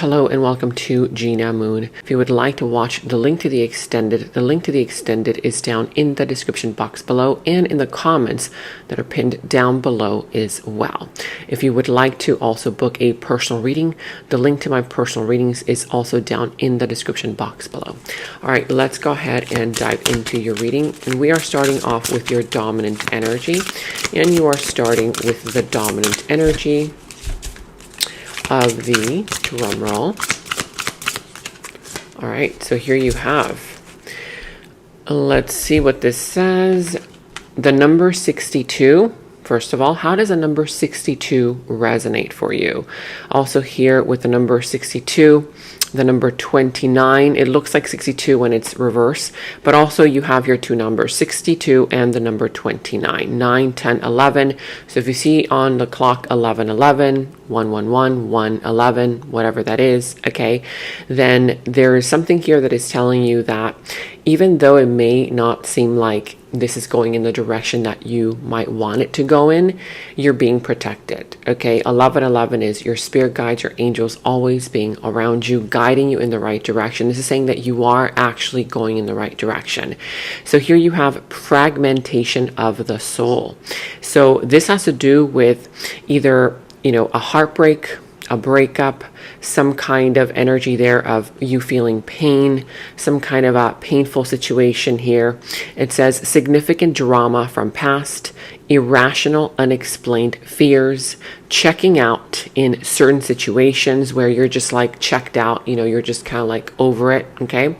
Hello and welcome to Gena Moon. If you would like to watch the link to the extended is down in the description box below and in the comments that are pinned down below as well. If you would like to also book a personal reading, the link to my personal readings is also down in the description box below. All right, let's go ahead and dive into your reading. And we are starting off with your dominant energy. And you are starting with the dominant energy of the drum roll. All right, so here you have, let's see what this says. The number 62. First of all, how does a number 62 resonate for you? Also here with the number 62, the number 29, it looks like 62 when it's reverse, but also you have your two numbers, 62 and the number 29, 9, 10, 11. So if you see on the clock 11, 11, 111, 111, whatever that is, okay, then there is something here that is telling you that even though it may not seem like this is going in the direction that you might want it to go in, you're being protected, okay? 1111 is your spirit guides, your angels always being around you, guiding you in the right direction. This is saying that you are actually going in the right direction. So here you have fragmentation of the soul. So this has to do with either, a heartbreak, a breakup, some kind of energy there of you feeling pain, some kind of a painful situation here. It says significant drama from past, irrational, unexplained fears, checking out in certain situations where you're just like checked out, you're just kind of like over it, okay?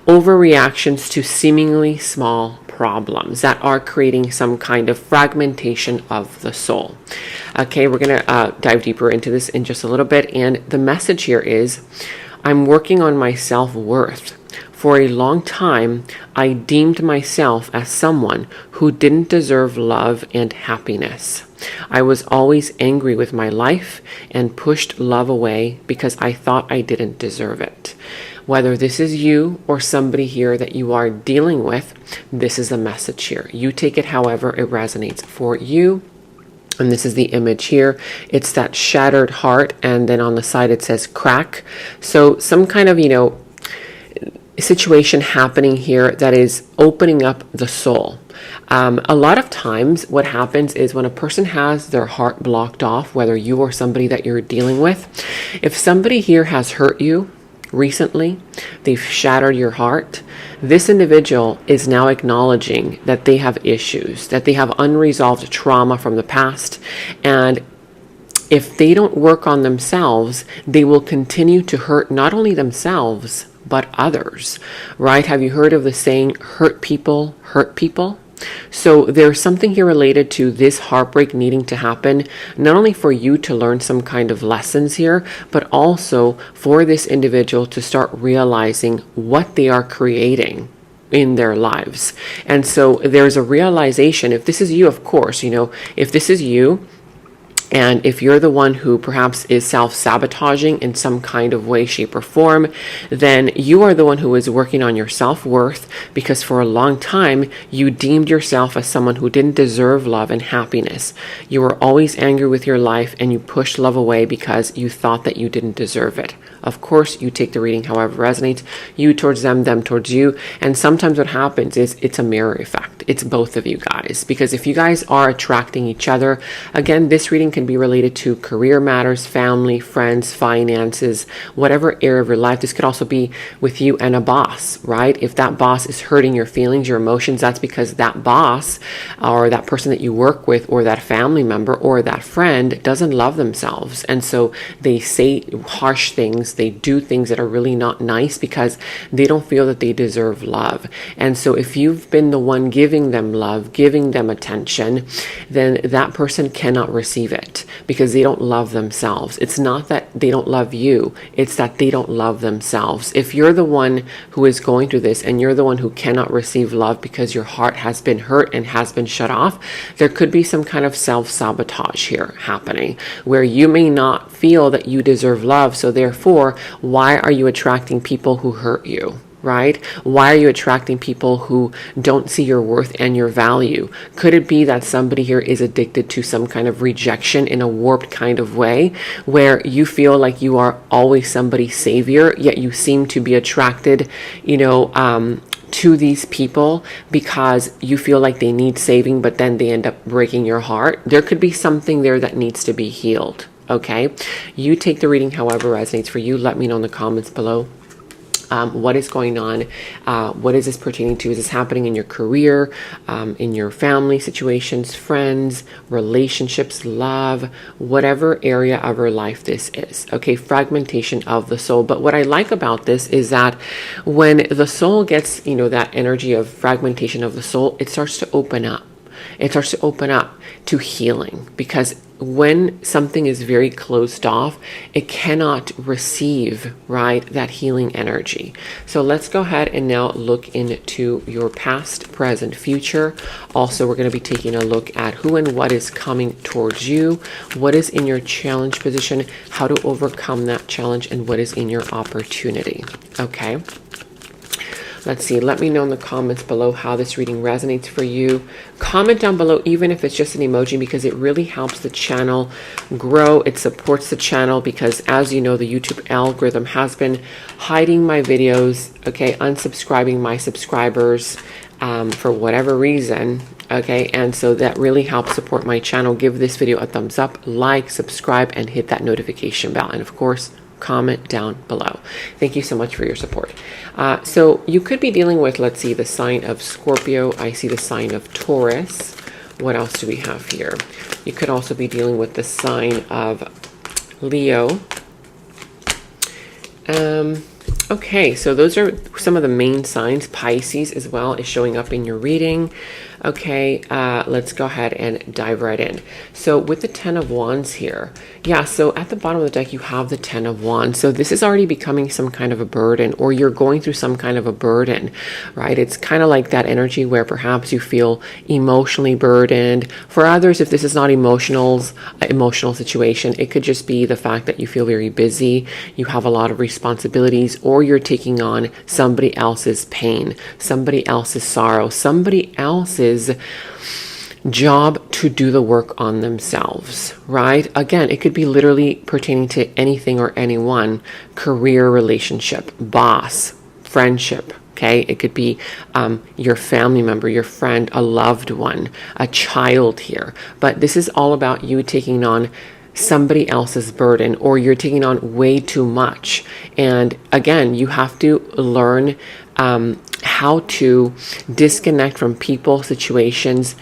Overreactions to seemingly small problems that are creating some kind of fragmentation of the soul. Okay, we're going to dive deeper into this in just a little bit. And the message here is, I'm working on my self-worth. For a long time, I deemed myself as someone who didn't deserve love and happiness. I was always angry with my life and pushed love away because I thought I didn't deserve it. Whether this is you or somebody here that you are dealing with, this is the message here. You take it however it resonates for you. And this is the image here. It's that shattered heart, and then on the side it says crack. So some kind of, situation happening here that is opening up the soul. A lot of times what happens is when a person has their heart blocked off, whether you or somebody that you're dealing with, if somebody here has hurt you recently, they've shattered your heart, this individual is now acknowledging that they have issues, that they have unresolved trauma from the past, and if they don't work on themselves, they will continue to hurt not only themselves, but others, right? Have you heard of the saying, hurt people hurt people? So there's something here related to this heartbreak needing to happen, not only for you to learn some kind of lessons here, but also for this individual to start realizing what they are creating in their lives. And so there's a realization, if this is you, of course, if this is you, and if you're the one who perhaps is self-sabotaging in some kind of way, shape, or form, then you are the one who is working on your self-worth, because for a long time, you deemed yourself as someone who didn't deserve love and happiness. You were always angry with your life, and you pushed love away because you thought that you didn't deserve it. Of course, you take the reading however it resonates, you towards them, them towards you. And sometimes what happens is it's a mirror effect. It's both of you guys. Because if you guys are attracting each other, again, this reading can be related to career matters, family, friends, finances, whatever area of your life. This could also be with you and a boss, right? If that boss is hurting your feelings, your emotions, that's because that boss or that person that you work with or that family member or that friend doesn't love themselves. And so they say harsh things. They do things that are really not nice because they don't feel that they deserve love. And so if you've been the one giving them love, giving them attention, then that person cannot receive it because they don't love themselves. It's not that they don't love you, it's that they don't love themselves. If you're the one who is going through this and you're the one who cannot receive love because your heart has been hurt and has been shut off, there could be some kind of self-sabotage here happening where you may not feel that you deserve love. So therefore, why are you attracting people who hurt you? right? Why are you attracting people who don't see your worth and your value? Could it be that somebody here is addicted to some kind of rejection in a warped kind of way, where you feel like you are always somebody's savior, yet you seem to be attracted, to these people because you feel like they need saving, but then they end up breaking your heart? There could be something there that needs to be healed, okay? You take the reading however resonates for you. Let me know in the comments below. What is going on? What is this pertaining to? Is this happening in your career, in your family situations, friends, relationships, love, whatever area of your life this is? Okay, fragmentation of the soul. But what I like about this is that when the soul gets, that energy of fragmentation of the soul, it starts to open up. It starts to open up to healing, because when something is very closed off, it cannot receive, right, that healing energy. So let's go ahead and now look into your past, present, future. Also, we're going to be taking a look at who and what is coming towards you, what is in your challenge position, how to overcome that challenge, and what is in your opportunity. Okay. Let's see. Let me know in the comments below how this reading resonates for you. Comment down below, even if it's just an emoji, because it really helps the channel grow. It supports the channel because, as you know, the YouTube algorithm has been hiding my videos, okay, unsubscribing my subscribers for whatever reason. Okay, and so that really helps support my channel. Give this video a thumbs up, like, subscribe, and hit that notification bell. And of course, comment down below. Thank you so much for your support. So you could be dealing with, let's see, the sign of Scorpio. I see the sign of Taurus. What else do we have here? You could also be dealing with the sign of Leo. Okay, so those are some of the main signs. Pisces as well is showing up in your reading. Okay, let's go ahead and dive right in. So with the 10 of Wands here, yeah, so at the bottom of the deck, you have the 10 of Wands. So this is already becoming some kind of a burden, or you're going through some kind of a burden, right? It's kind of like that energy where perhaps you feel emotionally burdened. For others, if this is not emotional situation, it could just be the fact that you feel very busy, you have a lot of responsibilities, or you're taking on somebody else's pain, somebody else's sorrow, somebody else's job to do the work on themselves, right? Again, it could be literally pertaining to anything or anyone: career, relationship, boss, friendship. Okay, it could be your family member, your friend, a loved one, a child here. But this is all about you taking on somebody else's burden, or you're taking on way too much. And again, you have to learn how to disconnect from people, situations,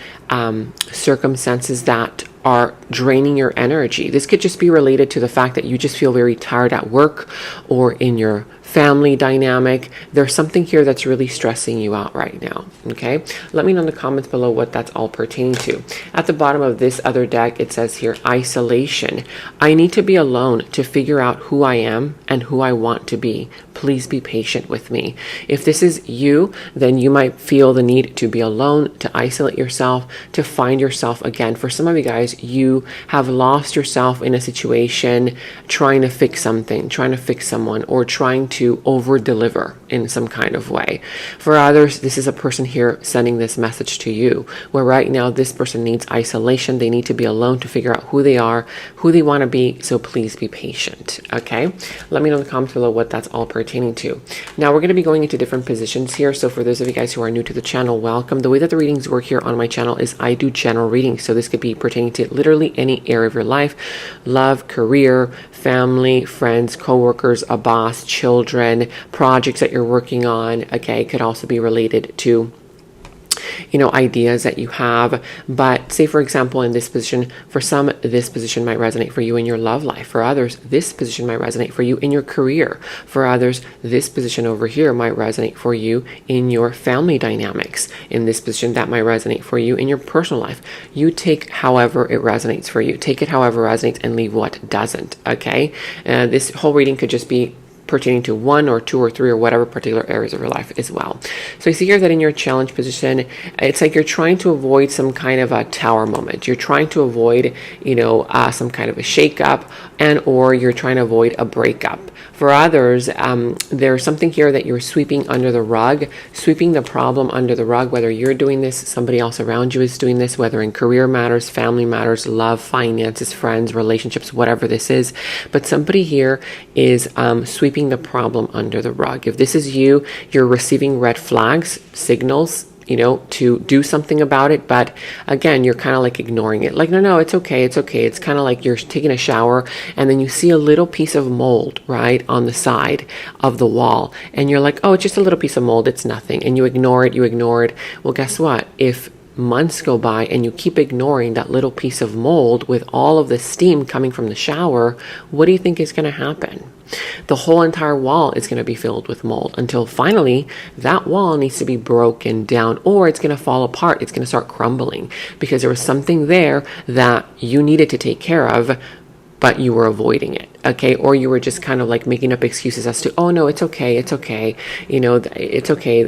circumstances that are draining your energy. This could just be related to the fact that you just feel very tired at work or in your family dynamic. There's something here that's really stressing you out right now. Okay, let me know in the comments below what that's all pertaining to. At the bottom of this other deck, it says here, isolation. I need to be alone to figure out who I am and who I want to be. Please be patient with me. If this is you, then you might feel the need to be alone, to isolate yourself, to find yourself again. For some of you guys, you have lost yourself in a situation trying to fix something, trying to fix someone, or trying to over deliver in some kind of way. For others, this is a person here sending this message to you, where right now this person needs isolation. They need to be alone to figure out who they are, who they want to be. So please be patient. Okay, let me know in the comments below what that's all pertaining to. Now we're going to be going into different positions here. So for those of you guys who are new to the channel, welcome. The way that the readings work here on my channel is I do general readings. So this could be pertaining to literally any area of your life: love, career, family, friends, co-workers, a boss, children, projects that you're working on. Okay, it could also be related to ideas that you have. But say, for example, in this position, for some, this position might resonate for you in your love life. For others, this position might resonate for you in your career. For others, this position over here might resonate for you in your family dynamics. In this position, that might resonate for you in your personal life. You take however it resonates for you. Take it however it resonates and leave what doesn't. Okay, this whole reading could just be pertaining to 1 or 2 or 3 or whatever particular areas of your life as well. So I see here that in your challenge position, it's like you're trying to avoid some kind of a tower moment. You're trying to avoid, some kind of a shakeup, and or you're trying to avoid a breakup. For others, there's something here that you're sweeping under the rug, sweeping the problem under the rug, whether you're doing this, somebody else around you is doing this, whether in career matters, family matters, love, finances, friends, relationships, whatever this is. But somebody here is sweeping the problem under the rug. If this is you, you're receiving red flags, signals, to do something about it. But again, you're kind of like ignoring it. Like, no, it's okay. It's okay. It's kind of like you're taking a shower and then you see a little piece of mold, right, on the side of the wall. And you're like, oh, it's just a little piece of mold. It's nothing. And you ignore it. Well, guess what? If months go by and you keep ignoring that little piece of mold with all of the steam coming from the shower, what do you think is going to happen? The whole entire wall is going to be filled with mold until finally that wall needs to be broken down, or it's going to fall apart. It's going to start crumbling because there was something there that you needed to take care of, but you were avoiding it, okay? Or you were just kind of like making up excuses as to, oh no, it's okay, it's okay, it's okay.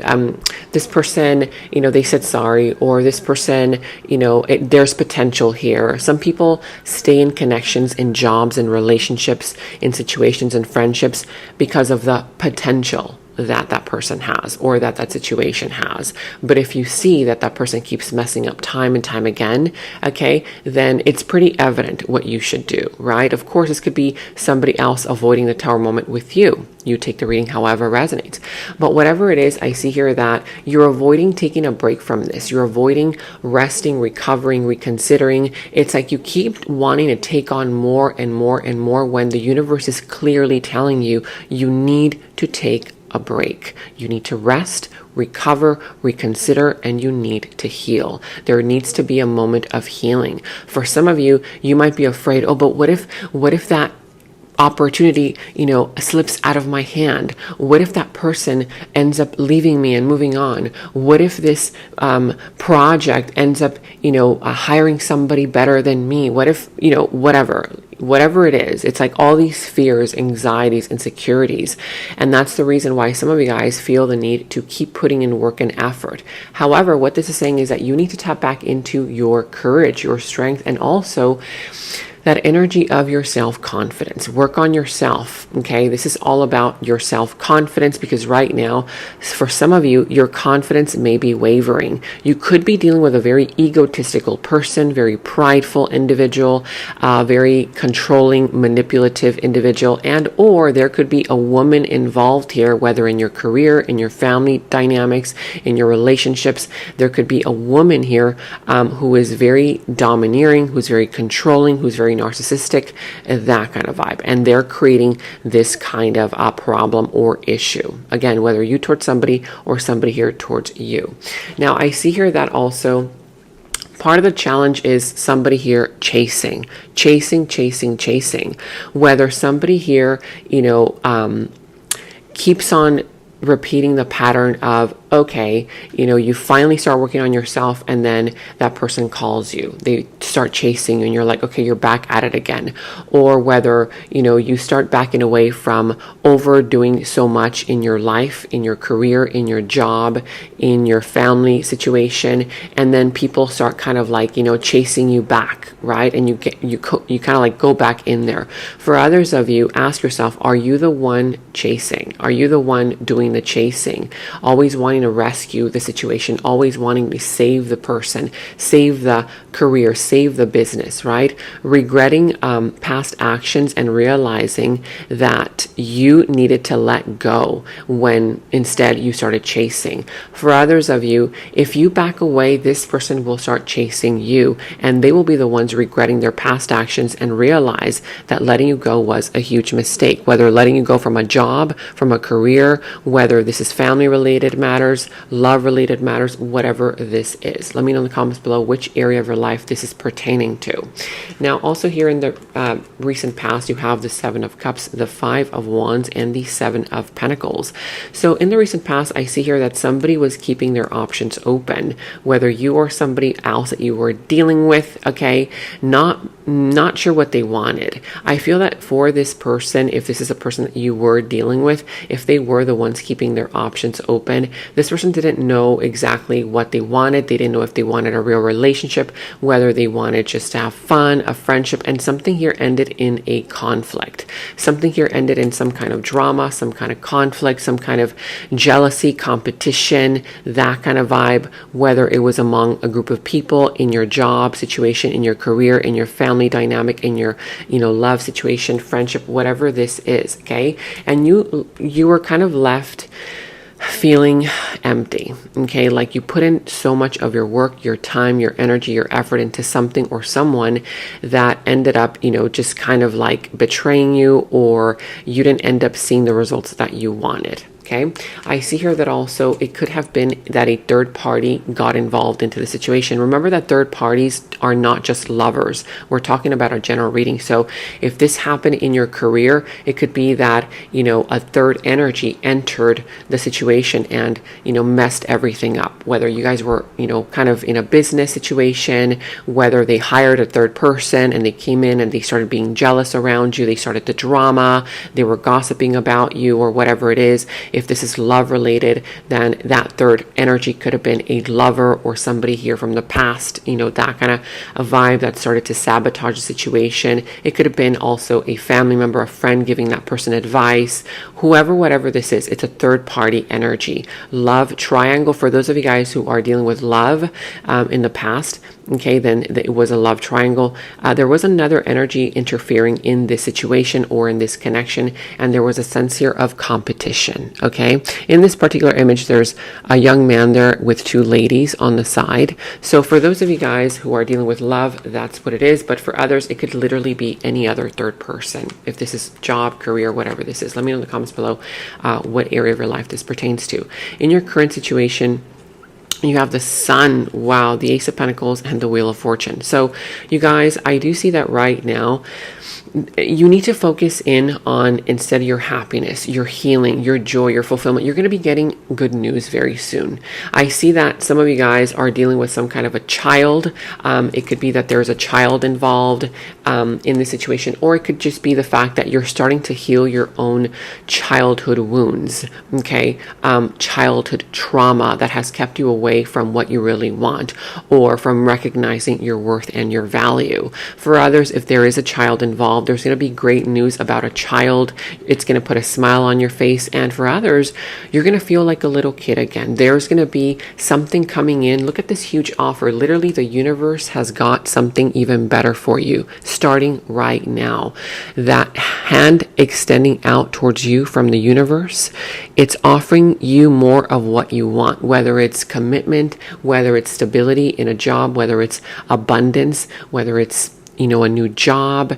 This person, they said sorry, or this person, there's potential here. Some people stay in connections, in jobs, in relationships, in situations, and friendships because of the potential that person has, or that situation has. But if you see that person keeps messing up time and time again, okay, then it's pretty evident what you should do, right? Of course, this could be somebody else avoiding the tower moment with you. You take the reading however resonates. But whatever it is, I see here that you're avoiding taking a break from this. You're avoiding resting, recovering, reconsidering. It's like you keep wanting to take on more and more and more when the universe is clearly telling you need to take a break. You need to rest, recover, reconsider, and you need to heal. There needs to be a moment of healing. For some of you, you might be afraid, oh, but what if that opportunity, slips out of my hand? What if that person ends up leaving me and moving on? What if this project ends up, hiring somebody better than me? What if, whatever it is, it's like all these fears, anxieties, insecurities. And that's the reason why some of you guys feel the need to keep putting in work and effort. However, what this is saying is that you need to tap back into your courage, your strength, and also that energy of your self-confidence. Work on yourself, okay? This is all about your self-confidence, because right now, for some of you, your confidence may be wavering. You could be dealing with a very egotistical person, very prideful individual, very controlling, manipulative individual, and or there could be a woman involved here, whether in your career, in your family dynamics, in your relationships. There could be a woman here who is very domineering, who's very controlling, who's very narcissistic, that kind of vibe. And they're creating this kind of a problem or issue. Again, whether you towards somebody or somebody here towards you. Now, I see here that also part of the challenge is somebody here chasing. Whether somebody here, keeps on repeating the pattern of, okay, you finally start working on yourself and then that person calls you. They start chasing you and you're like, okay, you're back at it again. Or whether, you start backing away from overdoing so much in your life, in your career, in your job, in your family situation. And then people start kind of like, chasing you back, right? And you kind of like go back in there. For others of you, ask yourself, are you the one chasing? Are you the one doing the chasing? Always wanting to rescue the situation, always wanting to save the person, save the career, save the business, right? Regretting past actions and realizing that you needed to let go when instead you started chasing. For others of you, if you back away, this person will start chasing you and they will be the ones regretting their past actions and realize that letting you go was a huge mistake. Whether letting you go from a job, from a career, whether this is family related matters, love related matters, whatever this is. Let me know in the comments below which area of your life this is pertaining to. Now, also here in the recent past, you have the Seven of Cups, the Five of Wands, and the Seven of Pentacles. So in the recent past, I see here that somebody was keeping their options open, whether you or somebody else that you were dealing with, okay, not sure what they wanted. I feel that for this person, if this is a person that you were dealing with, if they were the ones keeping their options open, This person didn't know exactly what they wanted. They didn't know if they wanted a real relationship, whether they wanted just to have fun, a friendship, and something here ended in a conflict. Something here ended in some kind of drama, some kind of conflict, some kind of jealousy, competition, that kind of vibe, whether it was among a group of people, in your job situation, in your career, in your family dynamic, in your, love situation, friendship, whatever this is, okay? And you were kind of left feeling empty, okay? Like you put in so much of your work, your time, your energy, your effort into something or someone that ended up, just kind of like betraying you, or you didn't end up seeing the results that you wanted. Okay, I see here that also it could have been that a third party got involved into the situation. Remember that third parties are not just lovers. We're talking about a general reading. So if this happened in your career, it could be that, a third energy entered the situation and, messed everything up. Whether you guys were, kind of in a business situation, whether they hired a third person and they came in and they started being jealous around you, they started the drama, they were gossiping about you or whatever it is. If this is love related, then that third energy could have been a lover or somebody here from the past, that kind of a vibe that started to sabotage the situation. It could have been also a family member, a friend giving that person advice, whoever, whatever this is. It's a third party energy. Love triangle, for those of you guys who are dealing with love in the past, okay, then it was a love triangle. There was another energy interfering in this situation or in this connection, and there was a sense here of competition, okay? In this particular image, there's a young man there with two ladies on the side. So for those of you guys who are dealing with love, that's what it is. But for others, it could literally be any other third person. If this is job, career, whatever this is, let me know in the comments below what area of your life this pertains to. In your current situation, you have the Sun, wow, the Ace of Pentacles, and the Wheel of Fortune. So you guys, I do see that right now you need to focus in on, instead of your happiness, your healing, your joy, your fulfillment, you're going to be getting good news very soon. I see that some of you guys are dealing with some kind of a child. It could be that there's a child involved in this situation, or it could just be the fact that you're starting to heal your own childhood wounds, okay? Childhood trauma that has kept you away from what you really want, or from recognizing your worth and your value. For others, if there is a child involved, there's going to be great news about a child. It's going to put a smile on your face. And for others, you're going to feel like a little kid again. There's going to be something coming in. Look at this huge offer. Literally, the universe has got something even better for you starting right now. That hand extending out towards you from the universe, it's offering you more of what you want, whether it's commitment, whether it's stability in a job, whether it's abundance, whether it's, a new job,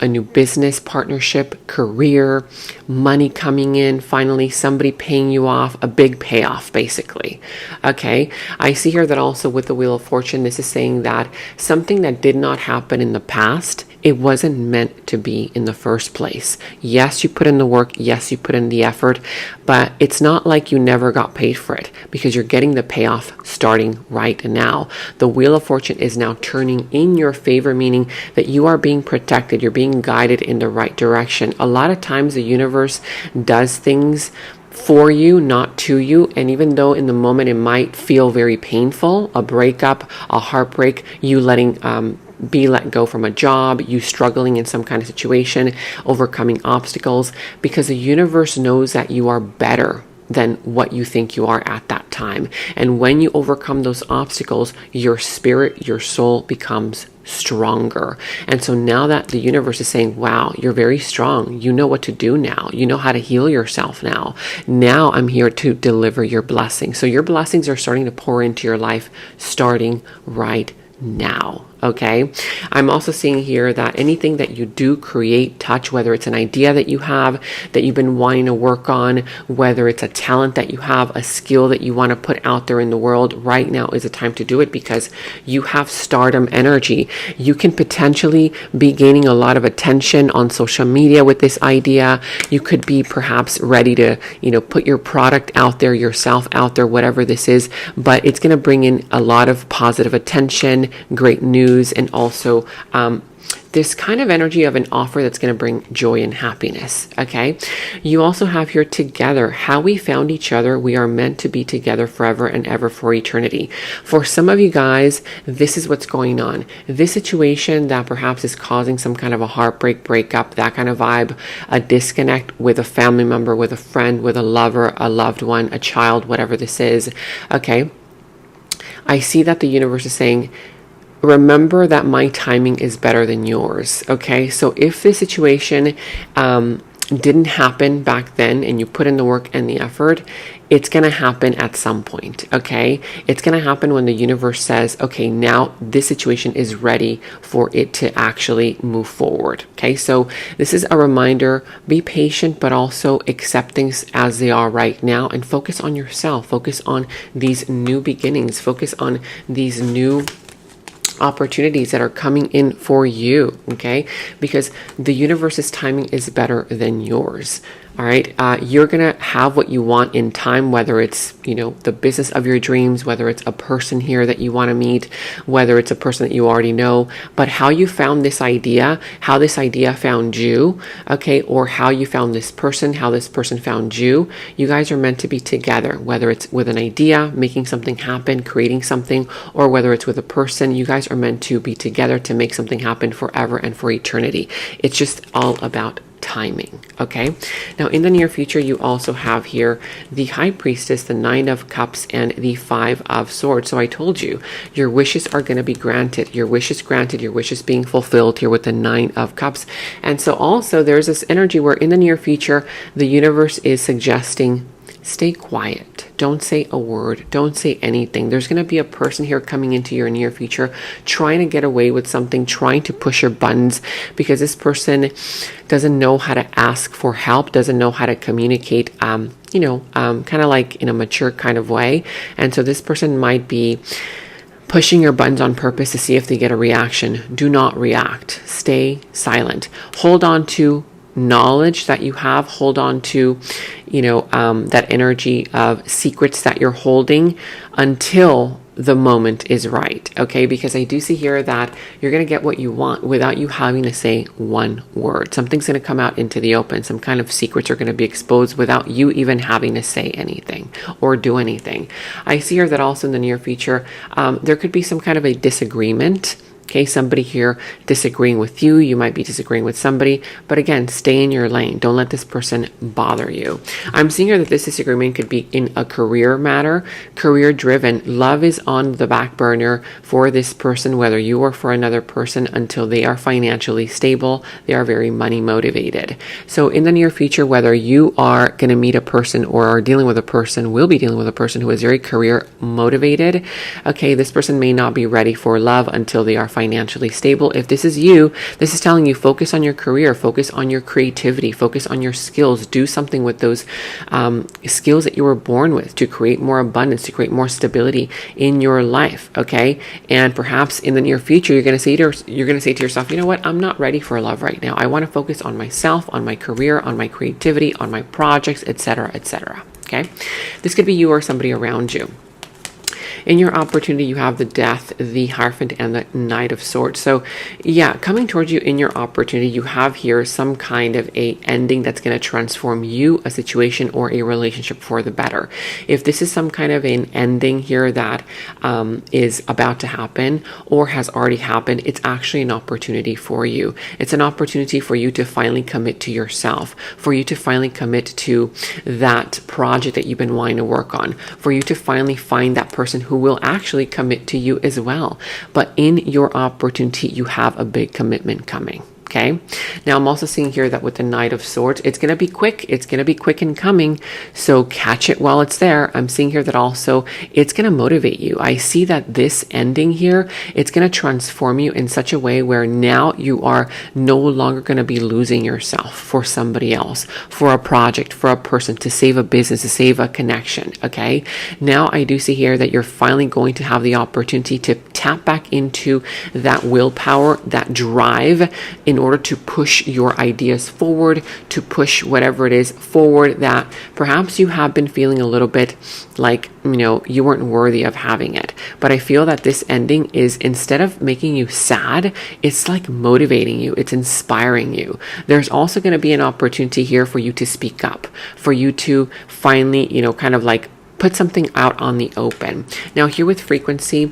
a new business partnership, career, money coming in, finally somebody paying you off, a big payoff basically. Okay, I see here that also with the Wheel of Fortune, this is saying that something that did not happen in the past, it wasn't meant to be in the first place. Yes, you put in the work. Yes, you put in the effort, but it's not like you never got paid for it, because you're getting the payoff starting right now. The Wheel of Fortune is now turning in your favor, meaning that you are being protected. You're being guided in the right direction. A lot of times the universe does things for you, not to you. And even though in the moment it might feel very painful, a breakup, a heartbreak, you letting be let go from a job, you struggling in some kind of situation, overcoming obstacles, because the universe knows that you are better than what you think you are at that time. And when you overcome those obstacles, your spirit, your soul becomes stronger. And so now that the universe is saying, wow, you're very strong. You know what to do now. You know how to heal yourself now. Now I'm here to deliver your blessings. So your blessings are starting to pour into your life starting right now. Okay, I'm also seeing here that anything that you do create, touch, whether it's an idea that you have that you've been wanting to work on, whether it's a talent that you have, a skill that you want to put out there in the world, right now is the time to do it, because you have stardom energy. You can potentially be gaining a lot of attention on social media with this idea. You could be perhaps ready to, put your product out there, yourself out there, whatever this is, but it's going to bring in a lot of positive attention, great news, and also this kind of energy of an offer that's going to bring joy and happiness. Okay. You also have here together, how we found each other. We are meant to be together forever and ever for eternity. For some of you guys, this is what's going on. This situation that perhaps is causing some kind of a heartbreak, breakup, that kind of vibe, a disconnect with a family member, with a friend, with a lover, a loved one, a child, whatever this is. Okay. I see that the universe is saying, remember that my timing is better than yours. Okay. So if this situation didn't happen back then and you put in the work and the effort, it's going to happen at some point. Okay. It's going to happen when the universe says, okay, now this situation is ready for it to actually move forward. Okay. So this is a reminder, be patient, but also accept things as they are right now and focus on yourself. Focus on these new beginnings. Focus on these new opportunities that are coming in for you, okay? Because the universe's timing is better than yours. All right. You're going to have what you want in time, whether it's, the business of your dreams, whether it's a person here that you want to meet, whether it's a person that you already know, but how you found this idea, how this idea found you, okay, or how you found this person, how this person found you. You guys are meant to be together, whether it's with an idea, making something happen, creating something, or whether it's with a person. You guys are meant to be together to make something happen forever and for eternity. It's just all about timing. Okay. Now in the near future, you also have here the High Priestess, the Nine of Cups, and the Five of Swords. So I told you, your wishes are going to be granted. Your wishes granted, your wishes being fulfilled here with the Nine of Cups. And so also there's this energy where in the near future, the universe is suggesting, stay quiet. Don't say a word. Don't say anything. There's going to be a person here coming into your near future trying to get away with something, trying to push your buttons, because this person doesn't know how to ask for help, doesn't know how to communicate, kind of like in a mature kind of way. And so this person might be pushing your buttons on purpose to see if they get a reaction. Do not react. Stay silent. Hold on to knowledge that you have. Hold on to that energy of secrets that you're holding until the moment is right. Okay, because I do see here that you're going to get what you want without you having to say one word. Something's going to come out into the open. Some kind of secrets are going to be exposed without you even having to say anything or do anything. I see here that also in the near future, there could be some kind of a disagreement. Okay, somebody here disagreeing with you. You might be disagreeing with somebody, but again, stay in your lane. Don't let this person bother you. I'm seeing here that this disagreement could be in a career matter, career driven. Love is on the back burner for this person, whether you or for another person, until they are financially stable. They are very money motivated. So in the near future, whether you are going to meet a person or are dealing with a person, will be dealing with a person who is very career motivated. Okay, this person may not be ready for love until they are financially stable. If this is you, this is telling you, focus on your career, focus on your creativity, focus on your skills, do something with those skills that you were born with to create more abundance, to create more stability in your life. Okay. And perhaps in the near future, you're going to say to yourself, you know what? I'm not ready for love right now. I want to focus on myself, on my career, on my creativity, on my projects, etc., etc. Okay. This could be you or somebody around you. In your opportunity, you have the Death, the Hierophant, and the Knight of Swords. So yeah, coming towards you in your opportunity, you have here some kind of a ending that's going to transform you, a situation, or a relationship for the better. If this is some kind of an ending here that is about to happen or has already happened, it's actually an opportunity for you. It's an opportunity for you to finally commit to yourself, for you to finally commit to that project that you've been wanting to work on, for you to finally find that person who will actually commit to you as well. But in your opportunity, you have a big commitment coming. Okay. Now I'm also seeing here that with the Knight of Swords, it's going to be quick. It's going to be quick in coming. So catch it while it's there. I'm seeing here that also it's going to motivate you. I see that this ending here, it's going to transform you in such a way where now you are no longer going to be losing yourself for somebody else, for a project, for a person, to save a business, to save a connection. Okay. Now I do see here that you're finally going to have the opportunity to tap back into that willpower, that drive, in order to push your ideas forward, to push whatever it is forward that perhaps you have been feeling a little bit like, you weren't worthy of having it. But I feel that this ending is, instead of making you sad, it's like motivating you. It's inspiring you. There's also going to be an opportunity here for you to speak up, for you to finally, kind of like put something out on the open. Now here with frequency,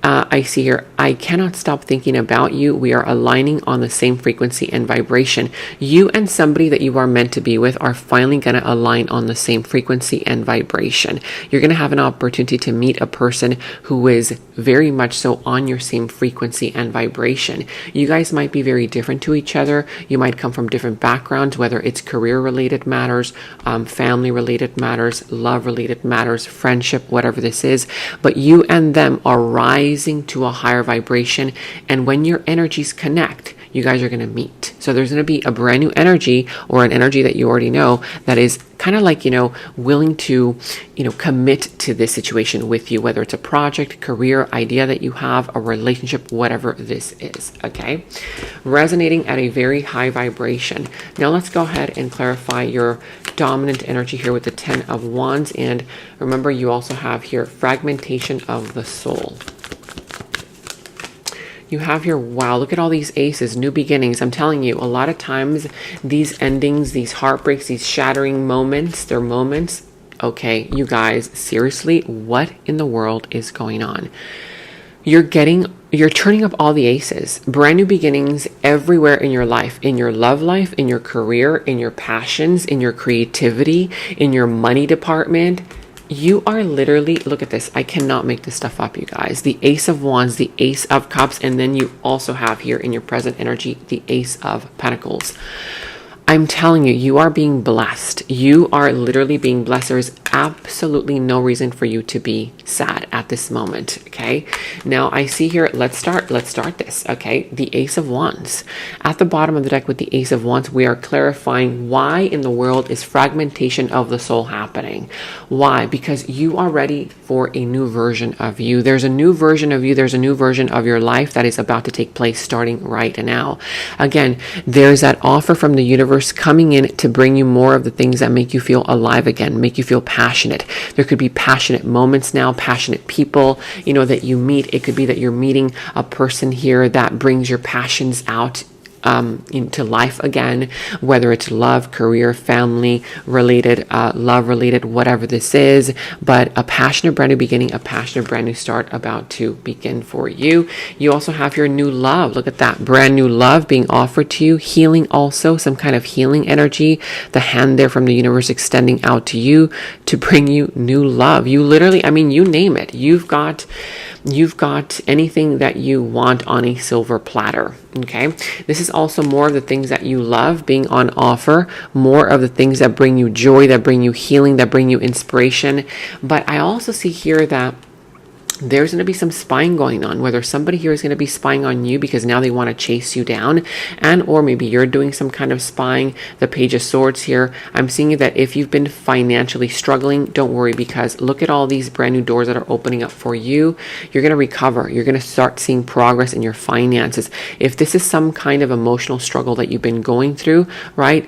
I see here, I cannot stop thinking about you. We are aligning on the same frequency and vibration. You and somebody that you are meant to be with are finally going to align on the same frequency and vibration. You're going to have an opportunity to meet a person who is very much so on your same frequency and vibration. You guys might be very different to each other. You might come from different backgrounds, whether it's career-related matters, family-related matters, love-related matters, friendship, whatever this is. But you and them are rising to a higher vibration, and when your energies connect, you guys are going to meet. So there's going to be a brand new energy, or an energy that you already know, that is kind of like, willing to, commit to this situation with you, whether it's a project, career, idea that you have, a relationship, whatever this is, okay? Resonating at a very high vibration. Now let's go ahead and clarify your dominant energy here with the 10 of Wands. And remember, you also have here fragmentation of the soul. You have here, wow, look at all these aces, new beginnings. I'm telling you, a lot of times these endings, these heartbreaks, these shattering moments, they're moments. Okay, you guys, seriously, what in the world is going on? You're turning up all the aces, brand new beginnings everywhere in your life, in your love life, in your career, in your passions, in your creativity, in your money department. You are literally, look at this. I cannot make this stuff up, you guys. The Ace of Wands, the Ace of Cups, and then you also have here in your present energy, the Ace of Pentacles. I'm telling you, you are being blessed. You are literally being blessed. There is absolutely no reason for you to be sad at this moment, okay? Now, I see here, let's start this, okay? The Ace of Wands. At the bottom of the deck with the Ace of Wands, we are clarifying why in the world is fragmentation of the soul happening. Why? Because you are ready for a new version of you. There's a new version of you. There's a new version of your life that is about to take place starting right now. Again, there's that offer from the universe coming in to bring you more of the things that make you feel alive again, make you feel passionate. There could be passionate moments now, passionate people, that you meet. It could be that you're meeting a person here that brings your passions out into life again, whether it's love, career, family related, love related, whatever this is, but a passionate brand new beginning, a passionate brand new start about to begin for you. You also have your new love. Look at that, brand new love being offered to you. Healing also, some kind of healing energy, the hand there from the universe extending out to you to bring you new love. You literally, you name it. You've got anything that you want on a silver platter. Okay, this is also more of the things that you love being on offer, more of the things that bring you joy, that bring you healing, that bring you inspiration. But I also see here that there's going to be some spying going on, whether somebody here is going to be spying on you because now they want to chase you down, and or maybe you're doing some kind of spying. The Page of Swords here, I'm seeing that if you've been financially struggling, don't worry, because look at all these brand new doors that are opening up for you. You're going to recover. You're going to start seeing progress in your finances. If this is some kind of emotional struggle that you've been going through, right,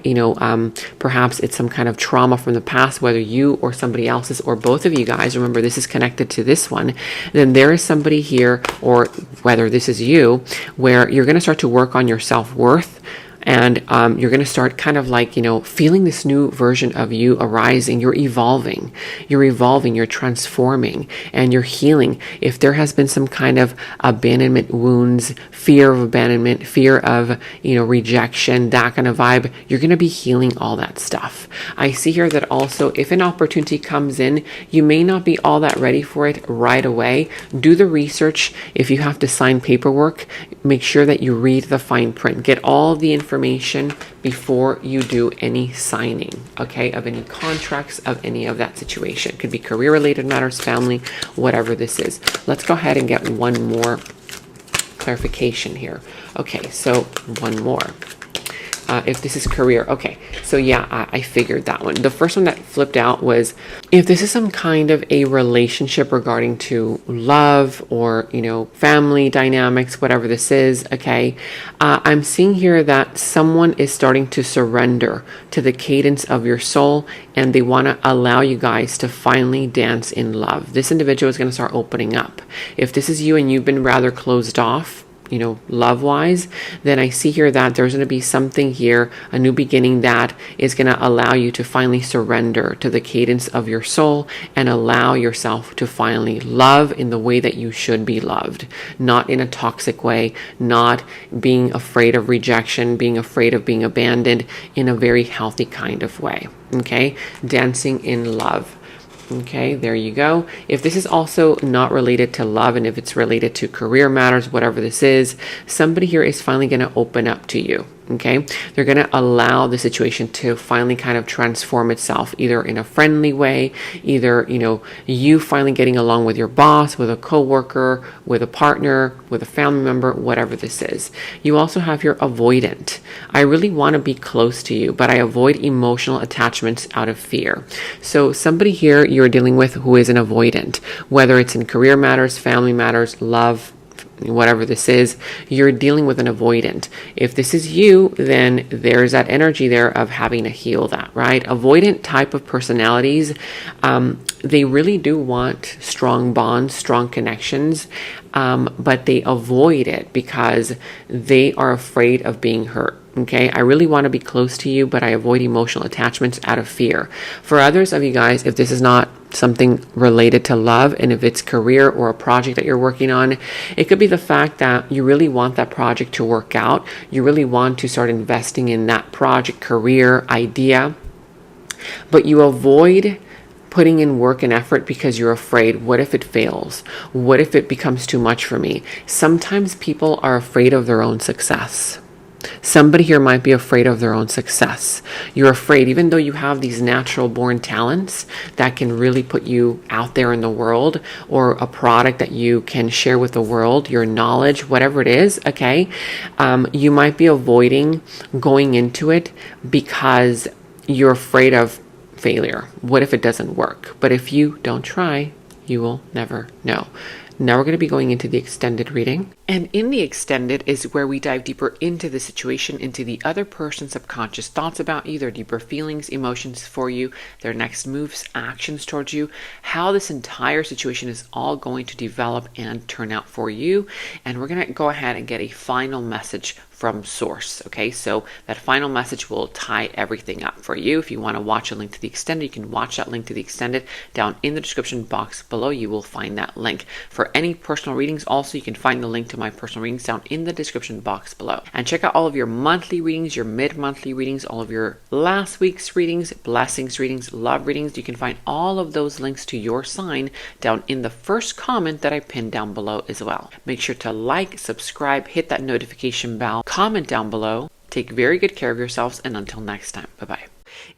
perhaps it's some kind of trauma from the past, whether you or somebody else's or both of you guys, remember this is connected to this one, then there is somebody here, or whether this is you, where you're going to start to work on your self-worth. And you're going to start kind of like, feeling this new version of you arising. You're evolving, you're transforming, and you're healing. If there has been some kind of abandonment wounds, fear of abandonment, fear of, rejection, that kind of vibe, you're going to be healing all that stuff. I see here that also if an opportunity comes in, you may not be all that ready for it right away. Do the research. If you have to sign paperwork, make sure that you read the fine print. Get all the information before you do any signing, okay, of any contracts, of any of that situation. It could be career related matters, family, whatever this is. Let's go ahead and get one more clarification here. Okay, so one more. if this is career. Okay, so yeah, I figured that one. The first one that flipped out was if this is some kind of a relationship regarding to love or, you know, family dynamics, whatever this is, okay, I'm seeing here that someone is starting to surrender to the cadence of your soul, and they want to allow you guys to finally dance in love. This individual is going to start opening up. If this is you and you've been rather closed off, you know, love-wise, then I see here that there's going to be something here, a new beginning that is going to allow you to finally surrender to the cadence of your soul and allow yourself to finally love in the way that you should be loved, not in a toxic way, not being afraid of rejection, being afraid of being abandoned, in a very healthy kind of way. Okay, dancing in love. Okay, there you go. If this is also not related to love, and if it's related to career matters, whatever this is, somebody here is finally going to open up to you. Okay, they're going to allow the situation to finally kind of transform itself, either in a friendly way, either, you know, you finally getting along with your boss, with a coworker, with a partner, with a family member, whatever this is. You also have your avoidant. I really want to be close to you, but I avoid emotional attachments out of fear. So somebody here you're dealing with who is an avoidant, whether it's in career matters, family matters, love, whatever this is, you're dealing with an avoidant. If this is you, then there's that energy there of having to heal that, right? Avoidant type of personalities, they really do want strong bonds, strong connections, but they avoid it because they are afraid of being hurt. Okay, I really want to be close to you, but I avoid emotional attachments out of fear. For others of you guys, if this is not something related to love, and if it's career or a project that you're working on, it could be the fact that you really want that project to work out. You really want to start investing in that project, career, idea, but you avoid putting in work and effort because you're afraid. What if it fails? What if it becomes too much for me? Sometimes people are afraid of their own success. Somebody here might be afraid of their own success. You're afraid, even though you have these natural born talents that can really put you out there in the world, or a product that you can share with the world, your knowledge, whatever it is, okay? You might be avoiding going into it because you're afraid of failure. What if it doesn't work? But if you don't try, you will never know. Now we're going to be going into the extended reading. And in the extended is where we dive deeper into the situation, into the other person's subconscious thoughts about you, their deeper feelings, emotions for you, their next moves, actions towards you, how this entire situation is all going to develop and turn out for you. And we're going to go ahead and get a final message from source. Okay, so that final message will tie everything up for you. If you want to watch a link to the extended, you can watch that link to the extended down in the description box below. You will find that link. For any personal readings, also, you can find the link to my personal readings down in the description box below. And check out all of your monthly readings, your mid-monthly readings, all of your last week's readings, blessings readings, love readings. You can find all of those links to your sign down in the first comment that I pinned down below as well. Make sure to like, subscribe, hit that notification bell, comment down below. Take very good care of yourselves, and until next time, bye-bye.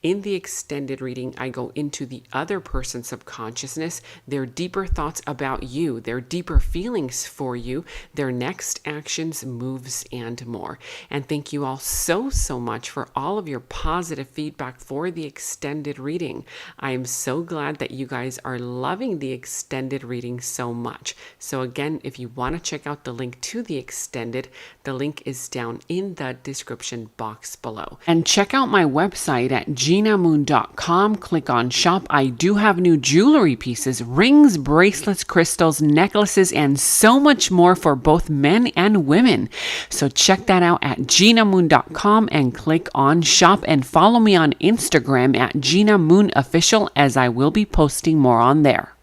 In the extended reading, I go into the other person's subconsciousness, their deeper thoughts about you, their deeper feelings for you, their next actions, moves, and more. And thank you all so much for all of your positive feedback for the extended reading. I am so glad that you guys are loving the extended reading so much. So again, if you want to check out the link to the extended, the link is down in the description box below. And check out my website at genamoon.com. Click on shop. I do have new jewelry pieces, rings, bracelets, crystals, necklaces, and so much more for both men and women. So check that out at genamoon.com and click on shop, and follow me on Instagram at Gena Moon Official, as I will be posting more on there.